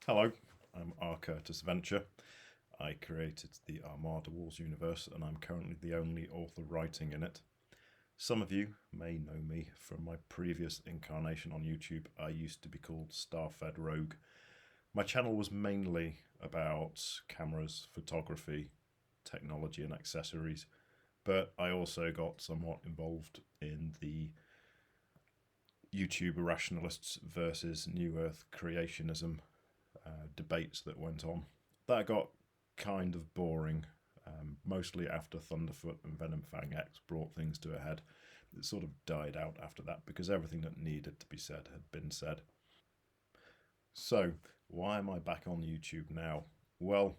Hello, I'm R. Curtis Venture. I created the Armada Wars universe and I'm currently the only author writing in it. Some of you may know me from my previous incarnation on YouTube. I used to be called Starfed Rogue. My channel was mainly about cameras, photography, technology and accessories, but I also got somewhat involved in the YouTube rationalists versus New Earth creationism debates that went on. That got kind of boring, mostly after Thunderfoot and Venom Fang X brought things to a head. It sort of died out after that because everything that needed to be said had been said. So, why am I back on YouTube now? Well,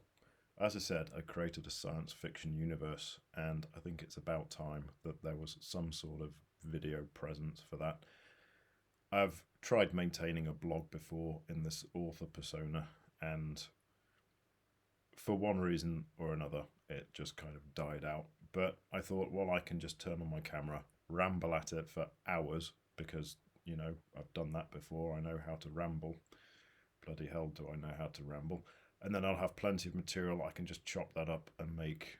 as I said, I created a science fiction universe, and I think it's about time that there was some sort of video presence for that. I've tried maintaining a blog before in this author persona, and for one reason or another, it just kind of died out. But I thought, well, I can just turn on my camera, ramble at it for hours, because, I've done that before. I know how to ramble. Bloody hell, do I know how to ramble. And then I'll have plenty of material. I can just chop that up and make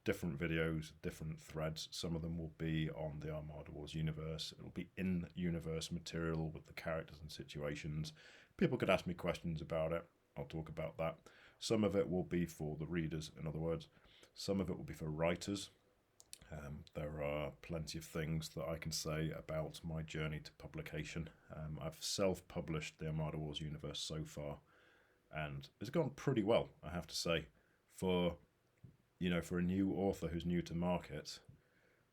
different videos, different threads. Some of them will be on the Armada Wars universe. It'll be in-universe material with the characters and situations. People could ask me questions about it. I'll talk about that. Some of it will be for the readers, in other words. Some of it will be for writers. There are plenty of things that I can say about my journey to publication. I've self-published the Armada Wars universe so far, and it's gone pretty well, I have to say. For a new author who's new to market,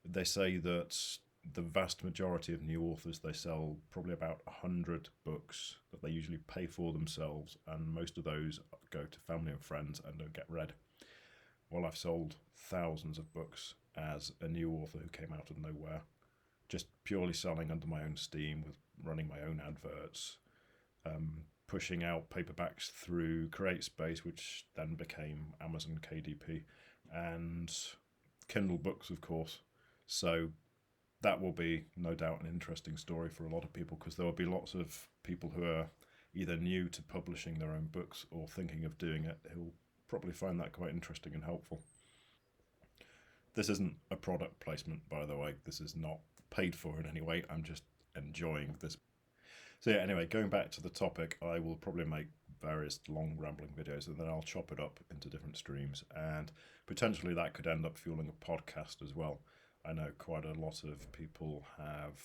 they say that the vast majority of new authors, they sell probably about 100 books that they usually pay for themselves, and most of those go to family and friends and don't get read. Well, I've sold thousands of books as a new author who came out of nowhere, just purely selling under my own steam, with running my own adverts, pushing out paperbacks through CreateSpace, which then became Amazon KDP, and Kindle books, of course. So that will be no doubt an interesting story for a lot of people, because there will be lots of people who are either new to publishing their own books or thinking of doing it who'll probably find that quite interesting and helpful. This isn't a product placement, by the way. This is not paid for in any way. I'm just enjoying this. So yeah, anyway, going back to the topic, I will probably make various long rambling videos and then I'll chop it up into different streams, and potentially that could end up fueling a podcast as well. I know quite a lot of people have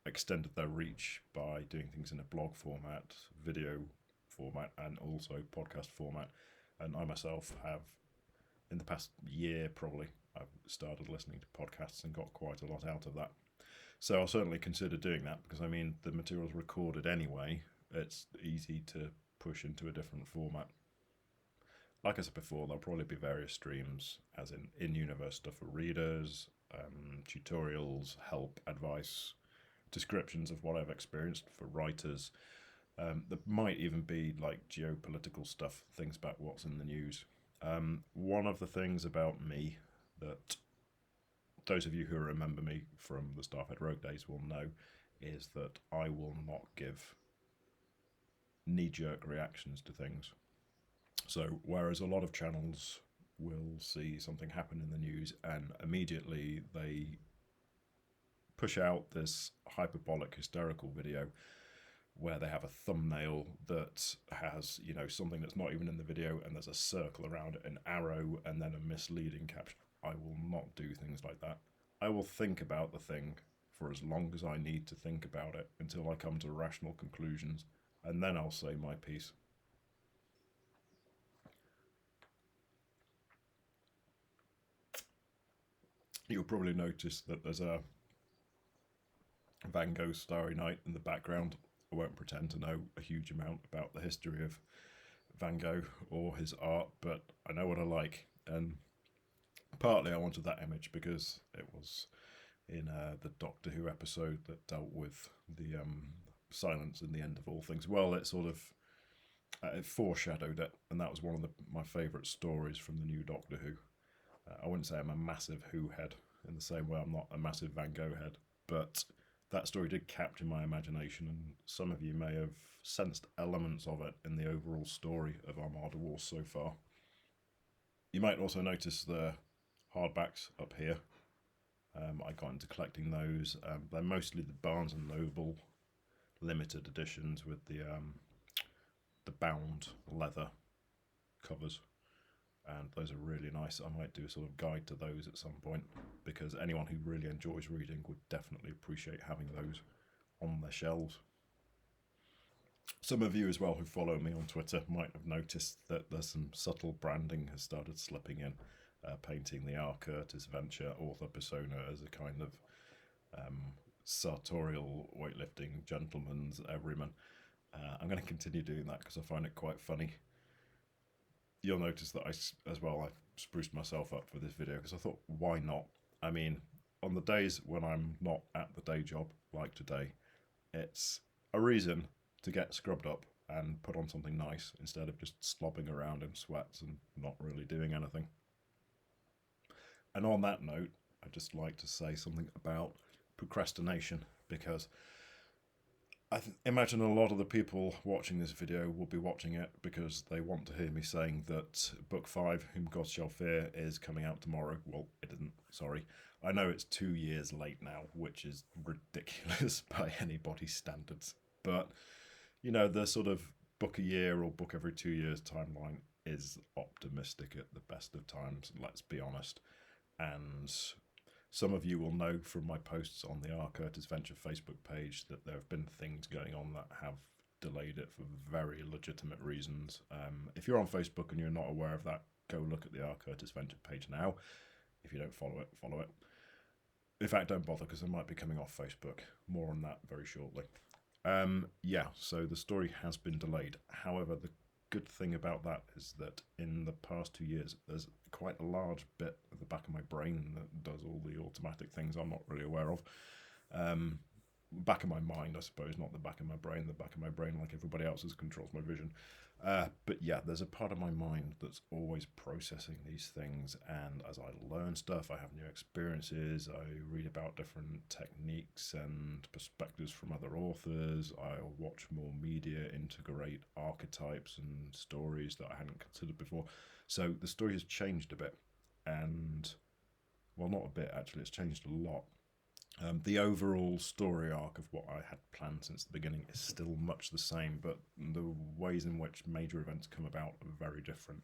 extended their reach by doing things in a blog format, video format, and also podcast format. And I myself have, in the past year probably, I've started listening to podcasts and got quite a lot out of that. So I'll certainly consider doing that, because the material's recorded anyway. It's easy to push into a different format. Like I said before, there'll probably be various streams, as in-universe stuff for readers, tutorials, help, advice, descriptions of what I've experienced for writers. There might even be like geopolitical stuff, things about what's in the news. One of the things about me that those of you who remember me from the Starfed Rogue days will know is that I will not give knee-jerk reactions to things. So whereas a lot of channels will see something happen in the news and immediately they push out this hyperbolic, hysterical video where they have a thumbnail that has, something that's not even in the video, and there's a circle around it, an arrow, and then a misleading caption. I will not do things like that. I will think about the thing for as long as I need to think about it until I come to rational conclusions, and then I'll say my piece. You'll probably notice that there's a Van Gogh Starry Night in the background. I won't pretend to know a huge amount about the history of Van Gogh or his art, but I know what I like, and partly I wanted that image because it was in the Doctor Who episode that dealt with the silence in the end of all things. Well, it sort of it foreshadowed it, and that was one of my favourite stories from the new Doctor Who. I wouldn't say I'm a massive Who head in the same way I'm not a massive Van Gogh head, but that story did capture my imagination, and some of you may have sensed elements of it in the overall story of Armada Wars so far. You might also notice the hardbacks up here. I got into collecting those. They're mostly the Barnes and Noble limited editions with the bound leather covers, and those are really nice. I might do a sort of guide to those at some point, because anyone who really enjoys reading would definitely appreciate having those on their shelves. Some of you as well who follow me on Twitter might have noticed that there's some subtle branding has started slipping in, painting the R. Curtis Venture author persona as a kind of sartorial weightlifting gentleman's everyman. I'm going to continue doing that because I find it quite funny. You'll notice that I spruced myself up for this video because I thought, why not? I mean, on the days when I'm not at the day job, like today, it's a reason to get scrubbed up and put on something nice instead of just slobbing around in sweats and not really doing anything. And on that note, I'd just like to say something about procrastination, because I imagine a lot of the people watching this video will be watching it because they want to hear me saying that Book 5, Whom Gods Shall Fear, is coming out tomorrow. Well, it isn't, sorry. I know it's 2 years late now, which is ridiculous by anybody's standards. But, you know, the sort of book a year or book every 2 years timeline is optimistic at the best of times, let's be honest. And some of you will know from my posts on the R. Curtis Venture Facebook page that there have been things going on that have delayed it for very legitimate reasons. If you're on Facebook and you're not aware of that, go look at the R. Curtis Venture page now. If you don't follow it, follow it. In fact, don't bother, because I might be coming off Facebook. More on that very shortly. So the story has been delayed. However, the good thing about that is that in the past 2 years, there's quite a large bit at the back of my brain that does all the automatic things I'm not really aware of. Back of my mind, I suppose, not the back of my brain. The back of my brain, like everybody else's, controls my vision. But yeah, there's a part of my mind that's always processing these things, and as I learn stuff, I have new experiences, I read about different techniques and perspectives from other authors, I'll watch more media integrate archetypes and stories that I hadn't considered before. So the story has changed a bit, and, well, not a bit actually, it's changed a lot. The overall story arc of what I had planned since the beginning is still much the same, but the ways in which major events come about are very different,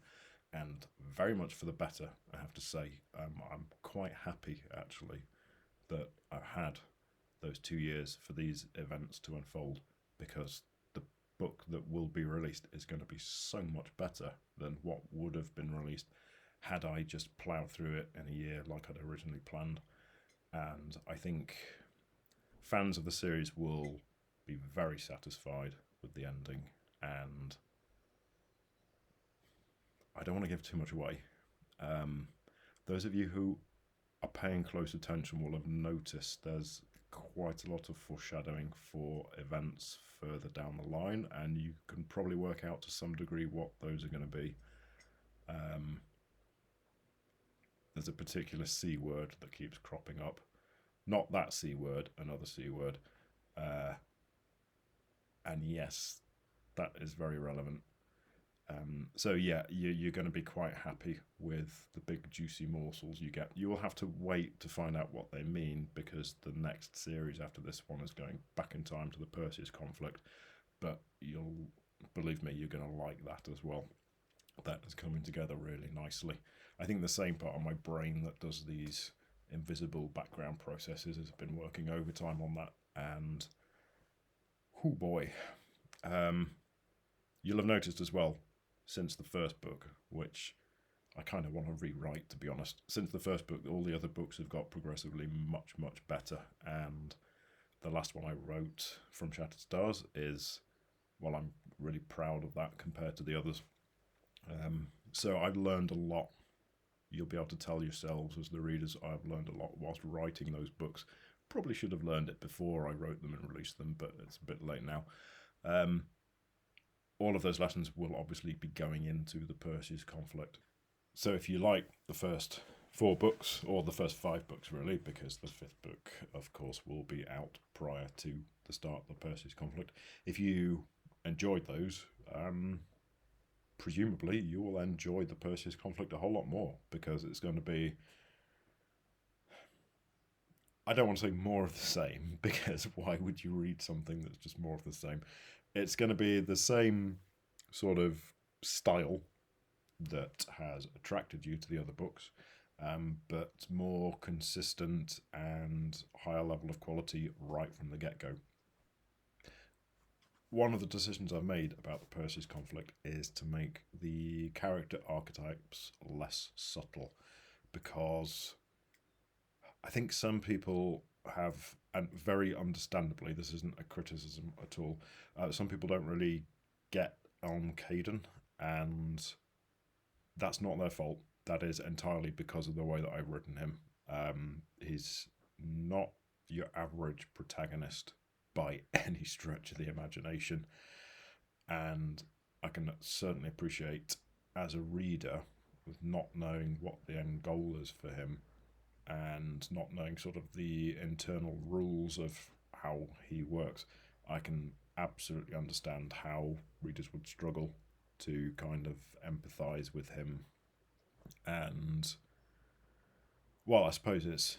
and very much for the better, I have to say. I'm quite happy, actually, that I had those 2 years for these events to unfold, because the book that will be released is going to be so much better than what would have been released had I just ploughed through it in a year like I'd originally planned. And I think fans of the series will be very satisfied with the ending. And I don't want to give too much away. Those of you who are paying close attention will have noticed there's quite a lot of foreshadowing for events further down the line, and you can probably work out to some degree what those are going to be. There's a particular C word that keeps cropping up. Not that C word, another C word. And yes, that is very relevant. So yeah, you're going to be quite happy with the big juicy morsels you get. You will have to wait to find out what they mean, because the next series after this one is going back in time to the Perseus Conflict. But you'll, believe me, you're going to like that as well. That is coming together really nicely. I think the same part of my brain that does these invisible background processes has been working overtime on that, and oh boy. You'll have noticed as well, since the first book, which I kind of want to rewrite, to be honest, since the first book, all the other books have got progressively much, much better, and the last one I wrote, From Shattered Stars, is, well, I'm really proud of that compared to the others. So I've learned a lot. You'll be able to tell yourselves as the readers I've learned a lot whilst writing those books. Probably should have learned it before I wrote them and released them, but it's a bit late now. All of those lessons will obviously be going into the Perseus Conflict. So if you like the first 4 books, or the first 5 books really, because the 5th book, of course, will be out prior to the start of the Perseus Conflict. If you enjoyed those, presumably you will enjoy the Perseus Conflict a whole lot more, because it's going to be, I don't want to say more of the same, because why would you read something that's just more of the same? It's going to be the same sort of style that has attracted you to the other books, but more consistent and higher level of quality right from the get-go. One of the decisions I've made about the Perseus Conflict is to make the character archetypes less subtle, because I think some people have, and very understandably, this isn't a criticism at all, some people don't really get on Caden, and that's not their fault. That is entirely because of the way that I've written him. He's not your average protagonist by any stretch of the imagination, and I can certainly appreciate, as a reader, with not knowing what the end goal is for him, and not knowing sort of the internal rules of how he works, I can absolutely understand how readers would struggle to kind of empathise with him. And, well, I suppose it's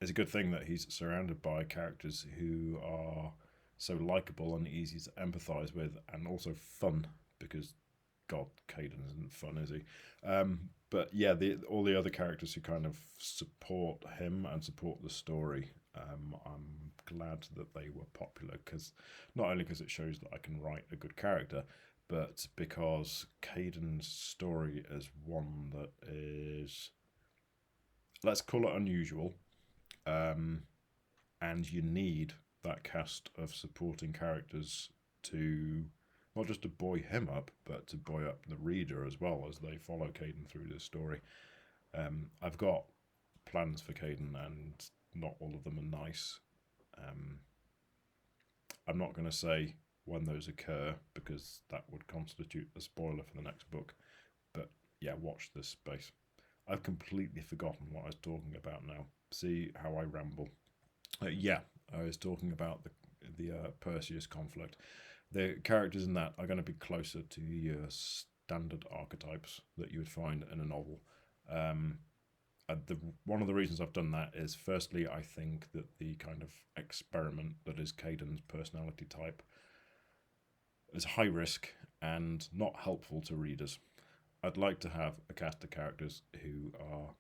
a good thing that he's surrounded by characters who are so likeable and easy to empathise with, and also fun, because, God, Caden isn't fun, is he? But yeah, all the other characters who kind of support him and support the story, I'm glad that they were popular, because not only because it shows that I can write a good character, but because Caden's story is one that is, let's call it unusual, and you need that cast of supporting characters to not just to buoy him up, but to buoy up the reader as well as they follow Caden through this story. I've got plans for Caden, and not all of them are nice. I'm not going to say when those occur, because that would constitute a spoiler for the next book. But yeah, watch this space. I've completely forgotten what I was talking about now. See how I ramble. Yeah, I was talking about the Perseus Conflict. The characters in that are going to be closer to your standard archetypes that you would find in a novel. One of the reasons I've done that is, firstly, I think that the kind of experiment that is Caden's personality type is high risk and not helpful to readers. I'd like to have a cast of characters who are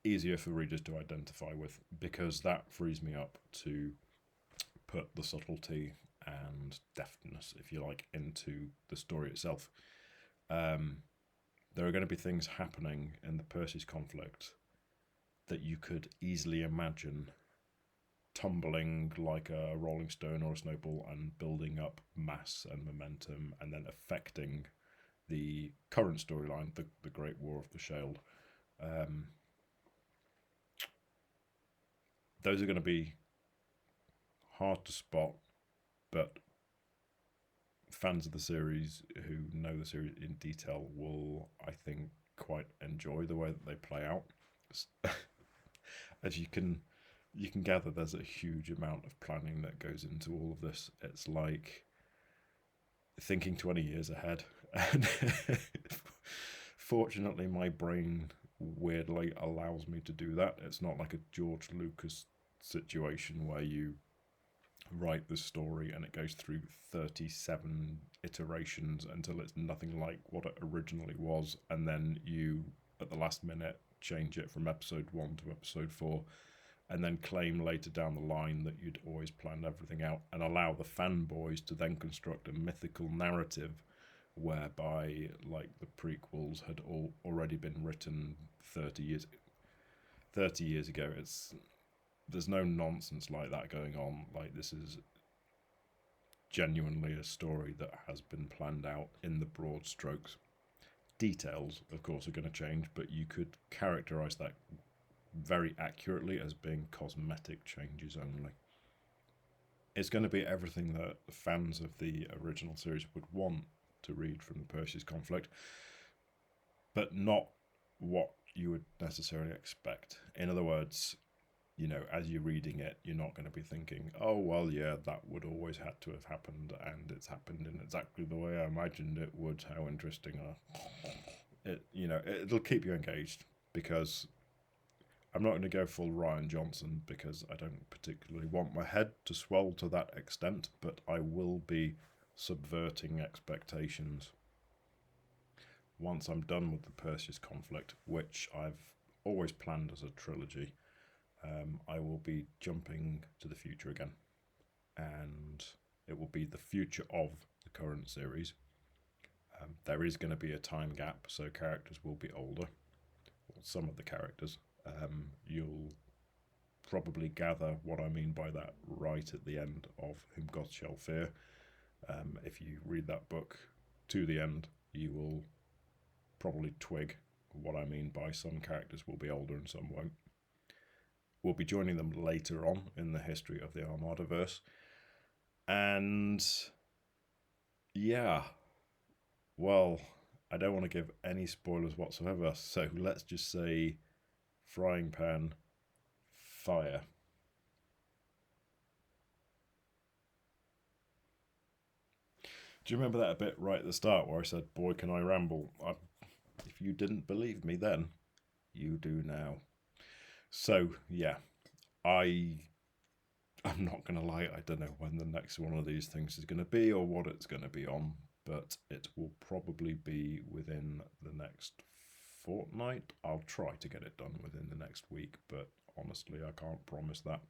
easier for readers to identify with, because that frees me up to put the subtlety and deftness, if you like, into the story itself. There are going to be things happening in the Perseus Conflict that you could easily imagine tumbling like a rolling stone or a snowball and building up mass and momentum, and then affecting the current storyline, the Great War of the Shield. Those are going to be hard to spot, but fans of the series who know the series in detail will, I think, quite enjoy the way that they play out. As you can gather, there's a huge amount of planning that goes into all of this. It's like thinking 20 years ahead. And fortunately, my brain weirdly allows me to do that. It's not like a George Lucas situation where you write the story and it goes through 37 iterations until it's nothing like what it originally was, and then you, at the last minute, change it from episode 1 to episode 4, and then claim later down the line that you'd always planned everything out, and allow the fanboys to then construct a mythical narrative whereby, like, the prequels had already been written 30 years ago. There's no nonsense like that going on. Like, this is genuinely a story that has been planned out in the broad strokes. Details, of course, are going to change, but you could characterise that very accurately as being cosmetic changes only. It's going to be everything that fans of the original series would want to read from the Perseus Conflict, but not what you would necessarily expect. In other words, you know, as you're reading it, you're not going to be thinking, oh, well, yeah, that would always had to have happened, and it's happened in exactly the way I imagined it would. How interesting. It, you know, it'll keep you engaged, because I'm not going to go full Ryan Johnson, because I don't particularly want my head to swell to that extent, but I will be subverting expectations once I'm done with the Perseus Conflict, which I've always planned as a trilogy. I will be jumping to the future again, and it will be the future of the current series. There is going to be a time gap, so characters will be older, well, some of the characters. You'll probably gather what I mean by that right at the end of Whom God Shall Fear. If you read that book to the end, you will probably twig what I mean by some characters will be older and some won't. We'll be joining them later on in the history of the Armada verse. And yeah, well, I don't want to give any spoilers whatsoever, so let's just say frying pan, fire. Do you remember that bit right at the start where I said, boy, can I ramble? If you didn't believe me then, you do now. So, yeah, I'm not going to lie, I don't know when the next one of these things is going to be or what it's going to be on, but it will probably be within the next fortnight. I'll try to get it done within the next week, but honestly, I can't promise that.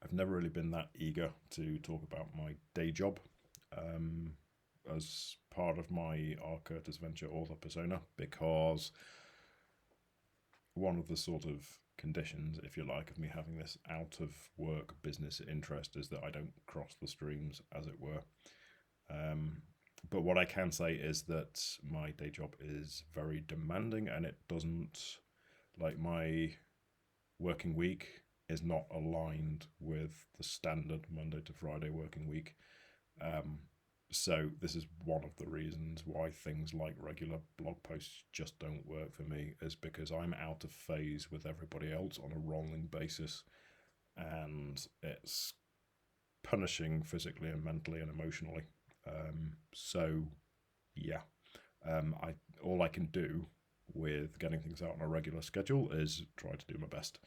I've never really been that eager to talk about my day job as part of my R. Curtis Venture author persona, because one of the sort of conditions, if you like, of me having this out of work business interest is that I don't cross the streams, as it were. But what I can say is that my day job is very demanding, and it doesn't, like, my working week is not aligned with the standard Monday to Friday working week. So this is one of the reasons why things like regular blog posts just don't work for me, is because I'm out of phase with everybody else on a rolling basis, and it's punishing physically and mentally and emotionally. So yeah, all I can do with getting things out on a regular schedule is try to do my best.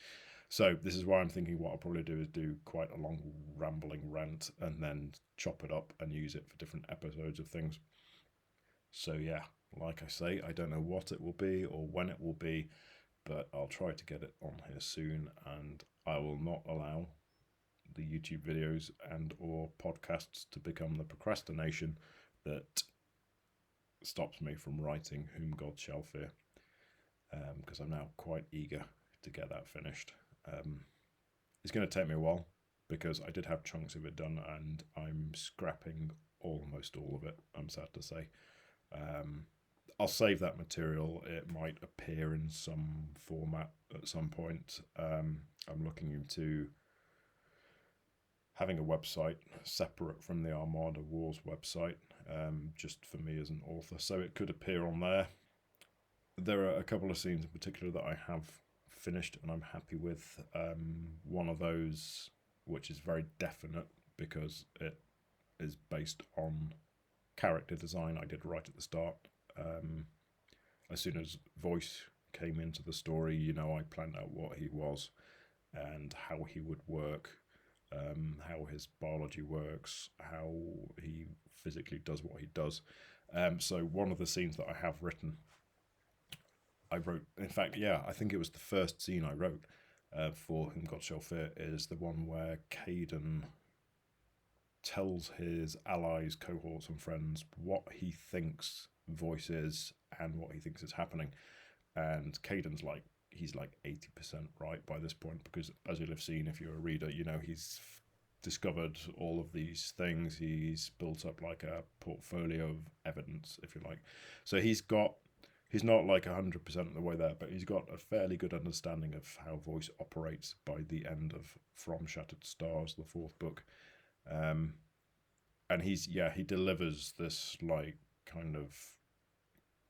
So this is why I'm thinking what I'll probably do is do quite a long rambling rant and then chop it up and use it for different episodes of things. So yeah, like I say, I don't know what it will be or when it will be, but I'll try to get it on here soon, and I will not allow the YouTube videos and or podcasts to become the procrastination that stops me from writing Whom God Shall Fear, because I'm now quite eager to get that finished. It's going to take me a while, because I did have chunks of it done, and I'm scrapping almost all of it, I'm sad to say. I'll save that material. It might appear in some format at some point. I'm looking into having a website separate from the Armada Wars website, just for me as an author, so it could appear on there. There are a couple of scenes in particular that I have finished and I'm happy with. One of those, which is very definite because it is based on character design I did right at the start. As soon as voice came into the story, you know, I planned out what he was and how he would work, how his biology works, how he physically does what he does. So one of the scenes that I have written, I wrote, in fact, yeah, I think it was the first scene I wrote for Whom God Shall Fear, is the one where Caden tells his allies, cohorts and friends what he thinks voice is and what he thinks is happening. And Caden's like, he's like 80% right by this point, because as you'll have seen if you're a reader, you know, he's discovered all of these things. He's built up like a portfolio of evidence, if you like. So he's not like 100% of the way there, but he's got a fairly good understanding of how voice operates by the end of From Shattered Stars, the fourth book. And he delivers this like kind of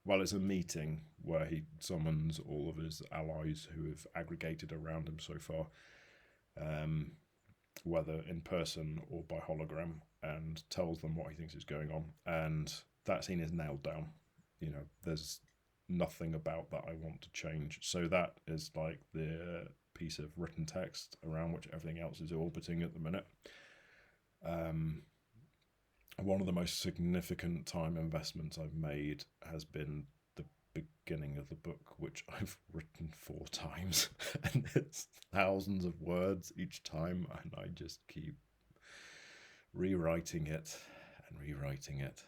well, it's a meeting where he summons all of his allies who have aggregated around him so far, whether in person or by hologram, and tells them what he thinks is going on. And that scene is nailed down. You know, there's nothing about that I want to change. So that is like the piece of written text around which everything else is orbiting at the minute. One of the most significant time investments I've made has been the beginning of the book, which I've written 4 times, and it's thousands of words each time, and I just keep rewriting it and rewriting it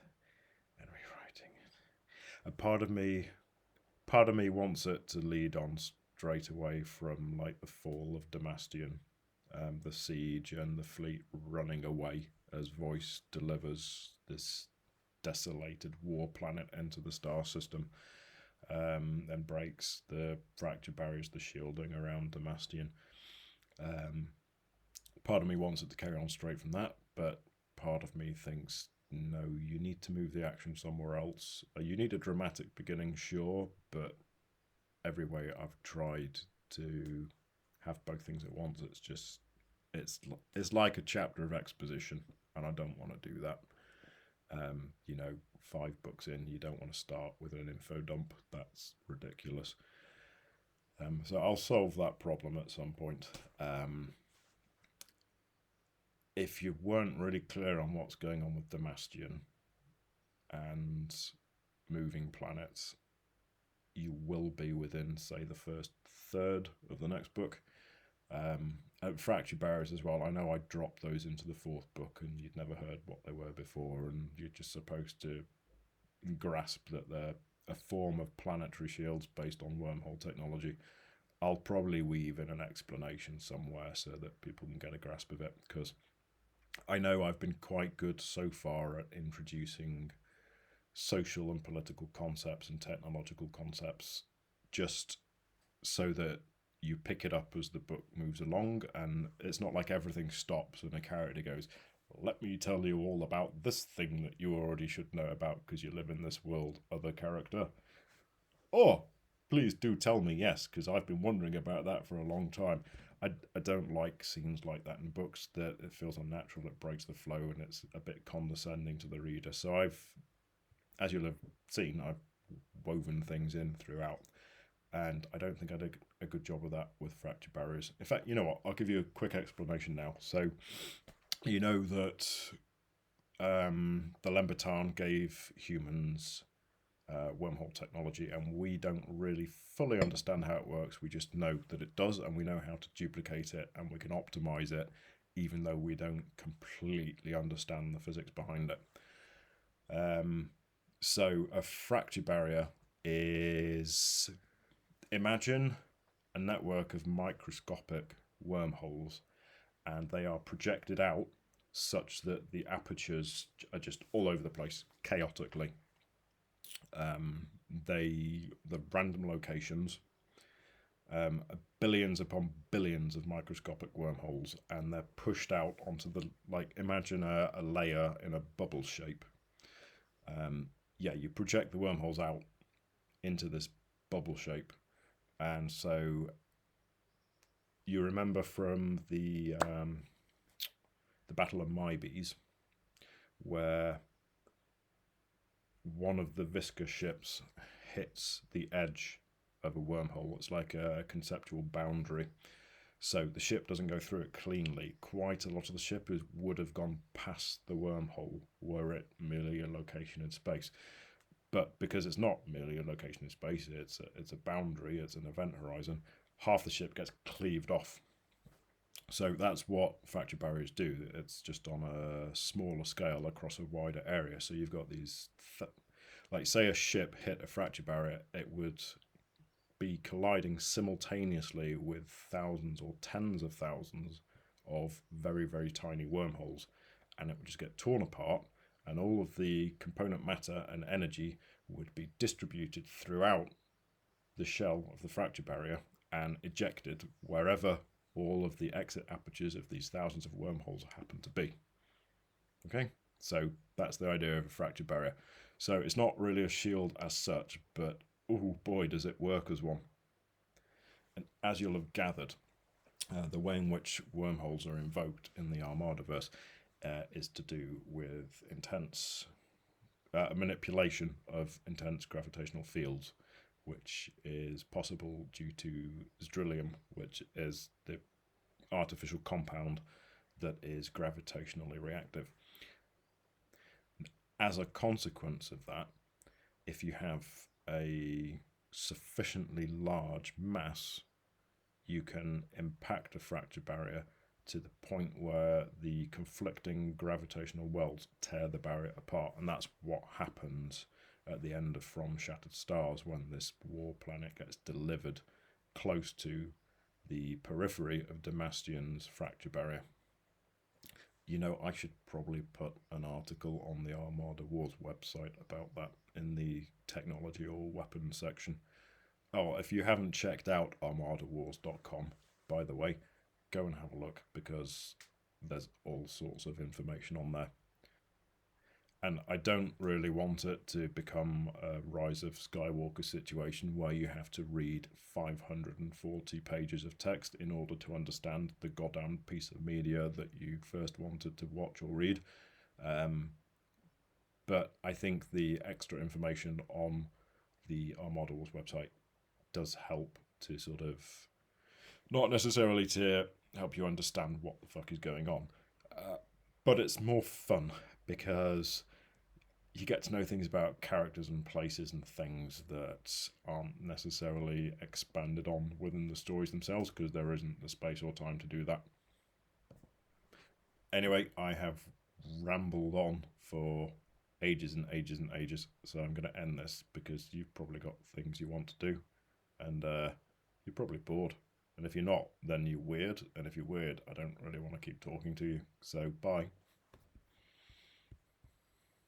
and rewriting it. And part of me wants it to lead on straight away from like the fall of Damastion, the siege and the fleet running away as Voice delivers this desolated war planet into the star system, and breaks the fracture barriers, the shielding around Damastion. Part of me wants it to carry on straight from that, but part of me thinks, no, you need to move the action somewhere else. You need a dramatic beginning, sure, but every way I've tried to have both things at once, it's like a chapter of exposition, and I don't want to do that. 5 books in, you don't want to start with an info dump. That's ridiculous. So I'll solve that problem at some point. If you weren't really clear on what's going on with Damastion and moving planets, you will be within, say, the first third of the next book. Fracture barriers as well. I know I dropped those into the 4th book and you'd never heard what they were before, and you're just supposed to grasp that they're a form of planetary shields based on wormhole technology. I'll probably weave in an explanation somewhere so that people can get a grasp of it, because I know I've been quite good so far at introducing social and political concepts and technological concepts just so that you pick it up as the book moves along, and it's not like everything stops and a character goes, let me tell you all about this thing that you already should know about because you live in this world, other character. Oh, please do tell me, yes, because I've been wondering about that for a long time. I don't like scenes like that in books, that it feels unnatural, it breaks the flow, and it's a bit condescending to the reader. So as you'll have seen, I've woven things in throughout, and I don't think I did a good job of that with fracture barriers. In fact, you know what? I'll give you a quick explanation now. So, you know that the Lembitan gave humans wormhole technology, and we don't really fully understand how it works. We just know that it does, and we know how to duplicate it, and we can optimize it, even though we don't completely understand the physics behind it. So a fracture barrier is, imagine a network of microscopic wormholes, and they are projected out such that the apertures are just all over the place, chaotically. The random locations, billions upon billions of microscopic wormholes, and they're pushed out onto the, like, imagine a layer in a bubble shape. You project the wormholes out into this bubble shape, and so you remember from the Battle of Mybes, where one of the viscous ships hits the edge of a wormhole. It's like a conceptual boundary. So the ship doesn't go through it cleanly. Quite a lot of the ship would have gone past the wormhole were it merely a location in space. But because it's not merely a location in space, it's a boundary, it's an event horizon, half the ship gets cleaved off. So that's what fracture barriers do. It's just on a smaller scale across a wider area. So you've got these, like say a ship hit a fracture barrier, it would be colliding simultaneously with thousands or tens of thousands of very, very tiny wormholes, and it would just get torn apart, and all of the component matter and energy would be distributed throughout the shell of the fracture barrier and ejected wherever all of the exit apertures of these thousands of wormholes happen to be. Okay? So that's the idea of a fracture barrier. So it's not really a shield as such, but oh boy, does it work as one. And as you'll have gathered, the way in which wormholes are invoked in the Armada verse is to do with intense manipulation of intense gravitational fields, which is possible due to Zdrillium, which is the artificial compound that is gravitationally reactive. As a consequence of that, if you have a sufficiently large mass, you can impact a fracture barrier to the point where the conflicting gravitational welds tear the barrier apart. And that's what happens at the end of From Shattered Stars when this war planet gets delivered close to the periphery of Damastion's fracture barrier. You know, I should probably put an article on the Armada Wars website about that in the technology or weapons section. Oh, if you haven't checked out armadawars.com, by the way, go and have a look, because there's all sorts of information on there. And I don't really want it to become a Rise of Skywalker situation where you have to read 540 pages of text in order to understand the goddamn piece of media that you first wanted to watch or read. But I think the extra information on the Armada Wars website does help to sort of, not necessarily to help you understand what the fuck is going on, but it's more fun because you get to know things about characters and places and things that aren't necessarily expanded on within the stories themselves, because there isn't the space or time to do that. Anyway, I have rambled on for ages and ages and ages, so I'm going to end this because you've probably got things you want to do, and you're probably bored. And if you're not, then you're weird, and if you're weird, I don't really want to keep talking to you. So bye.